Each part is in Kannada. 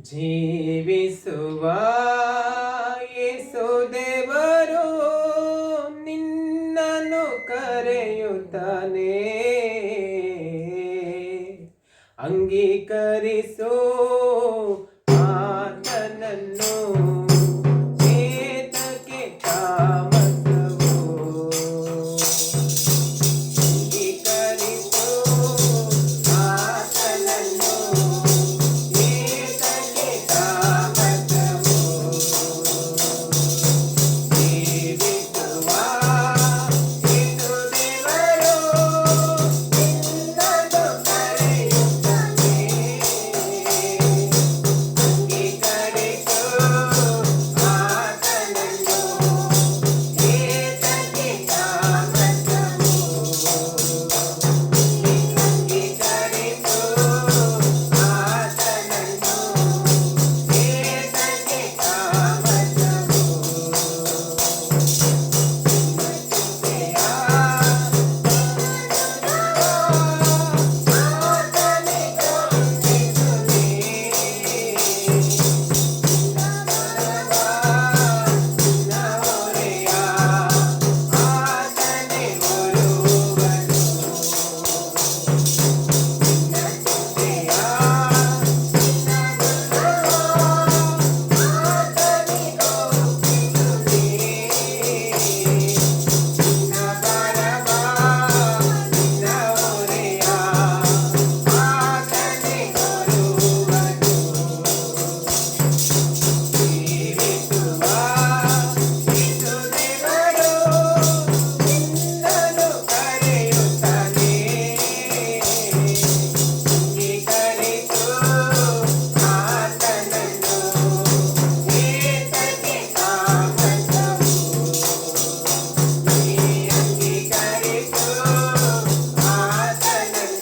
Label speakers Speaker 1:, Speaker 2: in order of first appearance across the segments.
Speaker 1: ಜೀವಿಸುವ ಯೇಸು ದೇವರು ನಿನ್ನನ್ನು ಕರೆಯುತ್ತಾನೆ. ಅಂಗೀಕರಿಸು ಆತನನ್ನು, ಏತಕ್ಕೆ ತಾಮಸವು. ಅಂಗೀಕರಿಸು ಆತನನ್ನು, ಏತಕ್ಕೆ ತಾಮಸವು. ಜೀವಿಸುವ ಯೇಸು ದೇವರು ನಿನ್ನನ್ನು ಕರೆಯುತ್ತಾನೆ. ಅಂಗೀಕರಿಸು ಆತನನ್ನು, ಏತಕ್ಕೆ ತಾಮಸವು. ಅಂಗೀಕರಿಸು ಆತನನ್ನು, ಏತಕ್ಕೆ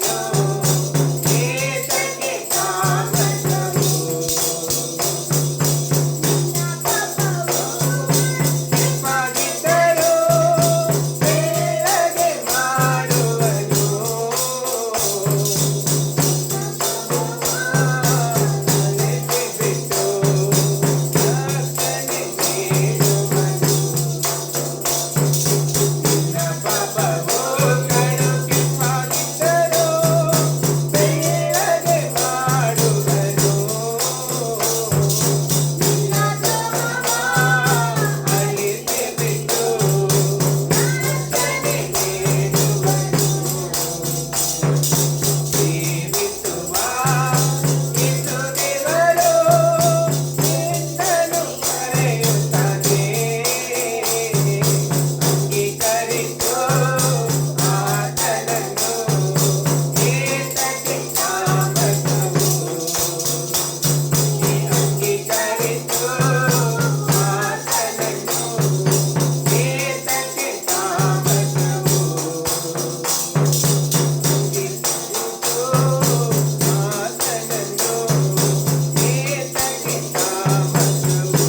Speaker 1: ತಾಮಸವು.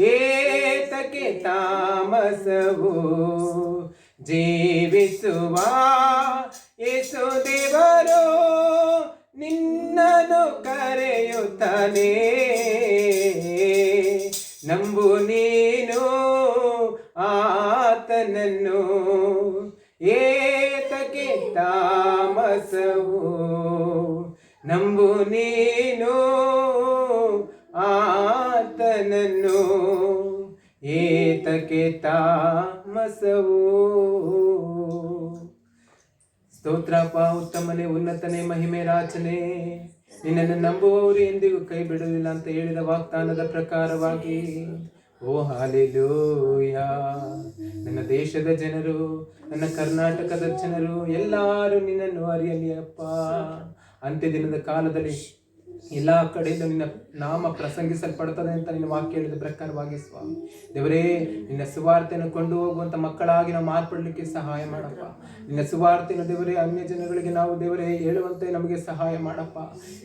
Speaker 1: ಏತಕ್ಕೆ ತಾಮಸವು. ಜೀವಿಸುವ ಯೇಸು ದೇವರು ನಿನ್ನನ್ನು ಕರೆಯುತ್ತಾನೆ. ನಂಬು ನೀನು ಆತನನ್ನು, ಏತಕ್ಕೆ ತಾಮಸವು. ನಂಬು ನೀನು ಆತನನ್ನು, ಏತಕ್ಕೆ ತಾಮಸವು. ಸ್ತೋತ್ರಪ್ಪ, ಉತ್ತಮನೇ, ಉನ್ನತನೇ, ಮಹಿಮೆ, ರಾಜನೇ. ನಿನ್ನನ್ನು ನಂಬುವವರು ಎಂದಿಗೂ ಕೈ ಬಿಡುವುದಿಲ್ಲ ಅಂತ ಹೇಳಿದ ವಾಗ್ದಾನದ ಪ್ರಕಾರವಾಗಿ ಓ ಹಾಲೆಲೂಯಾ. ನನ್ನ ದೇಶದ ಜನರು, ನನ್ನ ಕರ್ನಾಟಕದ ಜನರು ಎಲ್ಲರೂ ನಿನ್ನನ್ನು ಅರಿಯಲಿ ಅಪ್ಪ. ಅಂತ್ಯ ದಿನದ ಕಾಲದಲ್ಲಿ ಎಲ್ಲ ಕಡೆಯಿಂದ ನಿನ್ನ ನಾಮ ಪ್ರಸಂಗಿಸಲ್ಪಡುತ್ತದೆ ಅಂತ ನಿನ್ನ ವಾಕ್ಯ ಹೇಳಿದ ಪ್ರಕಾರವಾಗಿ ಸ್ವಾಮಿ ದೇವರೇ, ನಿನ್ನ ಸುವಾರ್ತೆಯನ್ನು ಕೊಂಡು ಹೋಗುವಂತ ಮಕ್ಕಳಾಗಿ ನಾವು ಮಾರ್ಪಡಲಿಕ್ಕೆ ಸಹಾಯ ಮಾಡಪ್ಪ. ನಿನ್ನ ಸುವಾರ್ತೆಯನ್ನು ದೇವರೇ ಅನ್ಯ ಜನಗಳಿಗೆ ನಾವು ದೇವರೇ ಹೇಳುವಂತೆ ನಮಗೆ ಸಹಾಯ ಮಾಡಪ್ಪ.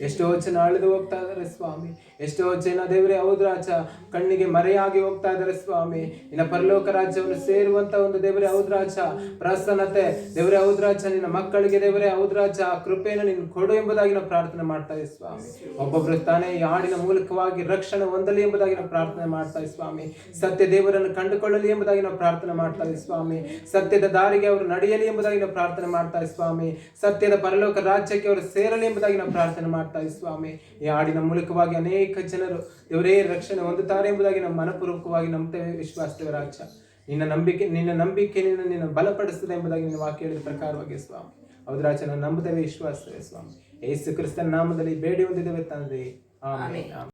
Speaker 1: ಎಷ್ಟೋ ಜನ ಅಳೆದು ಹೋಗ್ತಾ ಇದ್ದಾರೆ ಸ್ವಾಮಿ, ಎಷ್ಟೋ ಜನ ದೇವರೇ ಹೌದು ರಾಜ ಕಣ್ಣಿಗೆ ಮರೆಯಾಗಿ ಹೋಗ್ತಾ ಇದ್ದಾರೆ ಸ್ವಾಮಿ. ನಿನ್ನ ಪರಲೋಕ ರಾಜ್ಯವನ್ನು ಸೇರುವಂತ ಒಂದು ದೇವರೇ ಹೌದು ರಾಜ ಪ್ರಸನ್ನತೆ ದೇವರೇ ಹೌದು ರಾಜ ನಿನ್ನ ಮಕ್ಕಳಿಗೆ ದೇವರೇ ಹೌದು ರಾಜ ಕೃಪೆಯನ್ನು ನೀನು ಕೊಡು ಎಂಬುದಾಗಿ ನಾವು ಪ್ರಾರ್ಥನೆ ಮಾಡ್ತಾ ಇದ್ದೀವಿ ಸ್ವಾಮಿ. ಒಬ್ಬೊಬ್ಬರು ತಾನೇ ಈ ಹಾಡಿನ ಮೂಲಕವಾಗಿ ರಕ್ಷಣೆ ಹೊಂದಲಿ ಎಂಬುದಾಗಿ ನಾವು ಪ್ರಾರ್ಥನೆ ಮಾಡ್ತಾ ಇದ್ದೀವಿ ಸ್ವಾಮಿ. ಸತ್ಯ ದೇವರನ್ನು ಕಂಡುಕೊಳ್ಳಲಿ ಎಂಬುದಾಗಿ ನಾವು ಪ್ರಾರ್ಥನೆ ಮಾಡ್ತಾ ಇದ್ದೀವಿ ಸ್ವಾಮಿ. ಸತ್ಯದ ದಾರಿಗೆ ಅವರು ನಡೆಯಲಿ ಎಂಬುದಾಗಿ ನಾವು ಪ್ರಾರ್ಥನೆ ಮಾಡ್ತಾ ಇದ್ದೀವಿ ಸ್ವಾಮಿ. ಸತ್ಯದ ಪರಲೋಕ ರಾಜ್ಯಕ್ಕೆ ಅವರು ಸೇರಲಿ ಎಂಬುದಾಗಿ ನಾವು ಪ್ರಾರ್ಥನೆ ಮಾಡ್ತಾ ಇದ್ದೀವಿ ಸ್ವಾಮಿ. ಈ ಹಾಡಿನ ಮೂಲಕವಾಗಿ ಅನೇಕ ಜನರು ದೇವರೇ ರಕ್ಷಣೆ ಹೊಂದುತ್ತಾರೆ ಎಂಬುದಾಗಿ ನಾವು ಮನಪೂರ್ವಕವಾಗಿ ನಂಬ್ತೇವೆ, ವಿಶ್ವಾಸಿಸುತ್ತೇವೆ ರಾಜ. ನಿನ್ನ ನಂಬಿಕೆ ನಿನ್ನ ಬಲಪಡಿಸ್ತದೆ ಎಂಬುದಾಗಿ ನಿನ್ನ ವಾಕ್ಯ ಹೇಳಿದ ಪ್ರಕಾರವಾಗಿ ಸ್ವಾಮಿ. ಹೌದು ರಾಜ, ನಾವು ನಂಬುತ್ತೇವೆ, ವಿಶ್ವಾಸಿಸುತ್ತೇವೆ ಸ್ವಾಮಿ. ಯೇಸು ಕ್ರಿಸ್ತನ ನಾಮದಲ್ಲಿ ಬೇಡಿ ಹೊಂದಿದ್ದೇವೆ ತಂದೆ, ಆಮೆನ್.